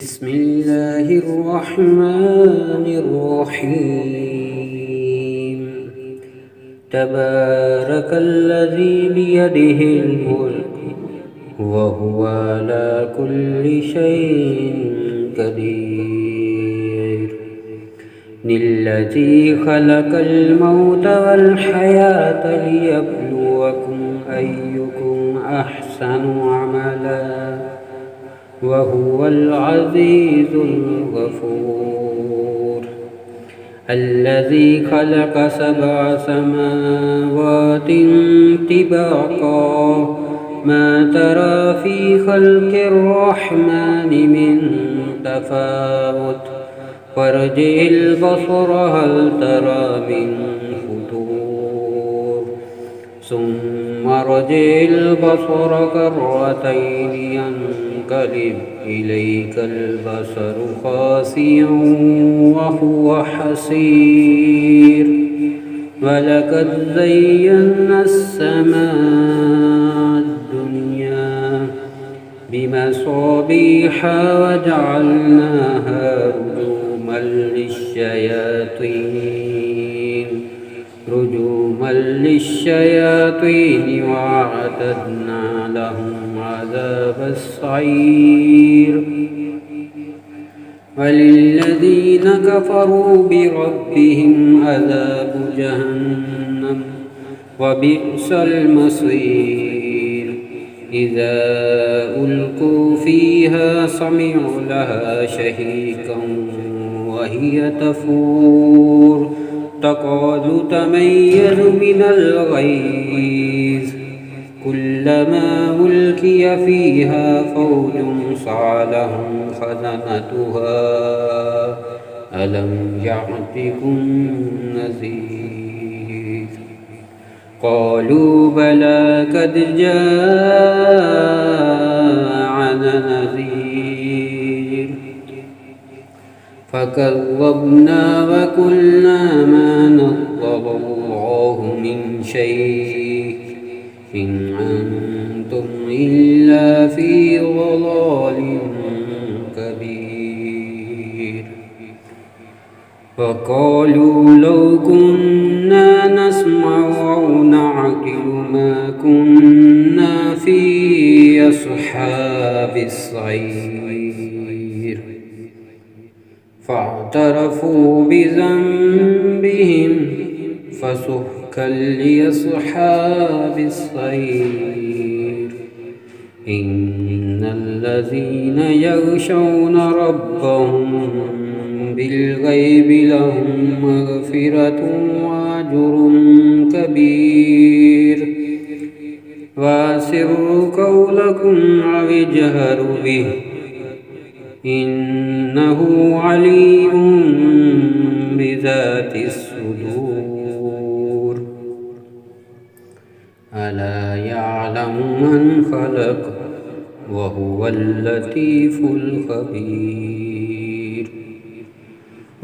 بسم الله الرحمن الرحيم. تبارك الذي بيده الملك وهو على كل شيء قدير. الذي خلق الموت والحياة ليبلوكم أيكم أحسن عملا وهو العزيز الغفور. الذي خلق 7 سماوات طباقا ما ترى في خلق الرحمن من تفاوت فارجع البصر هل ترى من فطور ثم ارجع البصر كرتين ينقلب إليك البصر خاسئا وهو حسير. ولقد زينا السماء الدنيا بمصابيح وجعلناها رجوما للشياطين وأعتدنا لهم عذاب السعير. وللذين كفروا بربهم عذاب جهنم وبئس المصير. إذا ألقوا فيها سمعوا لها شهيقا وهي تفور تكاد تميز من الغيظ كلما ألقي فيها فوج سألهم خزنتها ألم يأتكم نذير قالوا بلى قد جاءنا نذير فكذبنا وقلنا ما نزل الله من شيء إن أنتم إلا في ضلال كبير. فقالوا لو كنا نسمع أو نعقل ما كنا في أصحاب السعير. فاعترفوا بذنبهم فسحقا لأصحاب السعير. إن الذين يخشون ربهم بالغيب لهم مغفرة وأجر كبير. وأسروا قولكم أو اجهروا به إنه عليم بذات الصدور. ألا يعلم من خلق وهو اللطيف الخبير.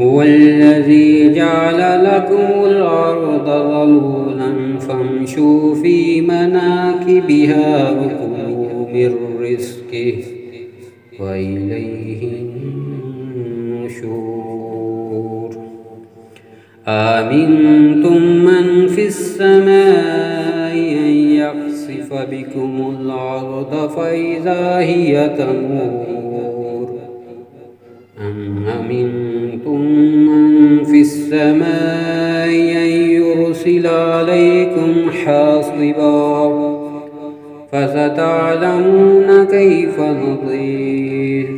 هو الذي جعل لكم الأرض ذلولا فامشوا في مناكبها وكلوا من رزقه وإليه النشور. آمنتم من في السماء أن يخسف بكم الأرض فإذا هي تمور أم أمنتم من في السماء أن يرسل عليكم حاصبا فستعلمون كيف نظير.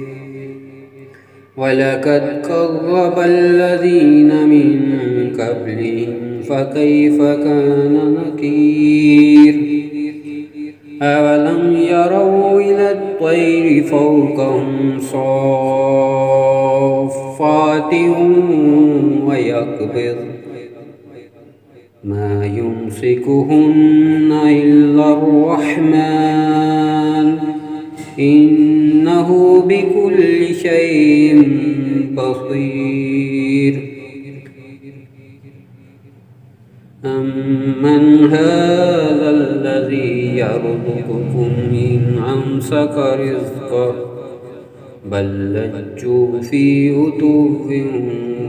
ولقد كذب الذين من قبلهم فكيف كان نكير. أولم يروا إلى الطير فوقهم صافات ويقبض ما يمسكهن إلا الرحمن إنه بكل شيء بصير. أمن هذا الذي يرزقكم إن أمسك رزقه بل لجوا في عتو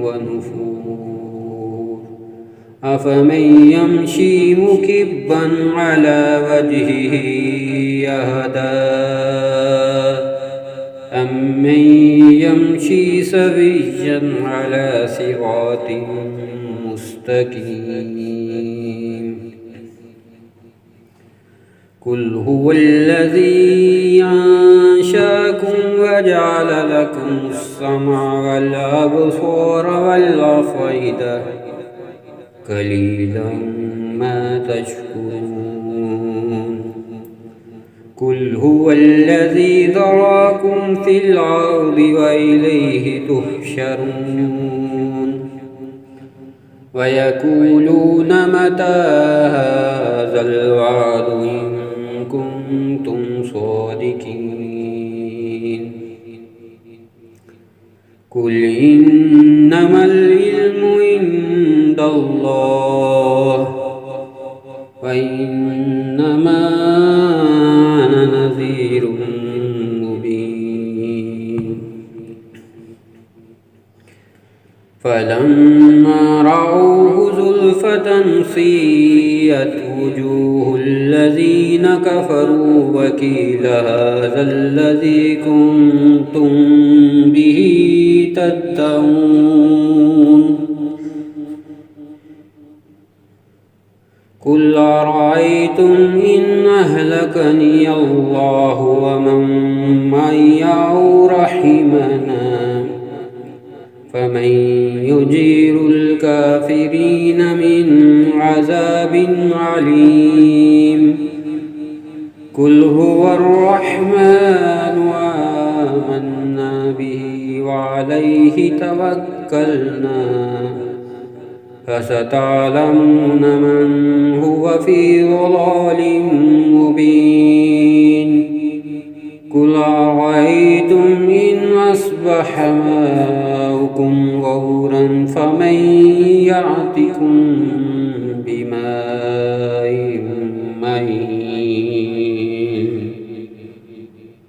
ونفور أفمن يمشي مكبا على وجهه أهدى أمن يمشي سويا على صراط مستقيم قل هو الذي أنشأكم وجعل لكم السمع والأبصار والأفئدة قليلا ما تشكرون قل هو الذي ذراكم في الأرض وإليه تحشرون ويقولون متى هذا الوعد إن كنتم صادقين قل إنما العلم عند الله وإنما أنا نذير مبين فلما رأوه زلفة سيئت وجوه الذين كفروا وقيل هذا الذي كنتم به تدعون قل أرأيتم إن أهلكني الله ومن معي أو رحمنا فمن يجير الكافرين من عذاب عليم قل هو الرحمن آمنا به وعليه توكلنا فستعلمون من هو في ضلال مبين قل أرأيتم إن أصبح ماؤكم غورا فمن يأتكم بماء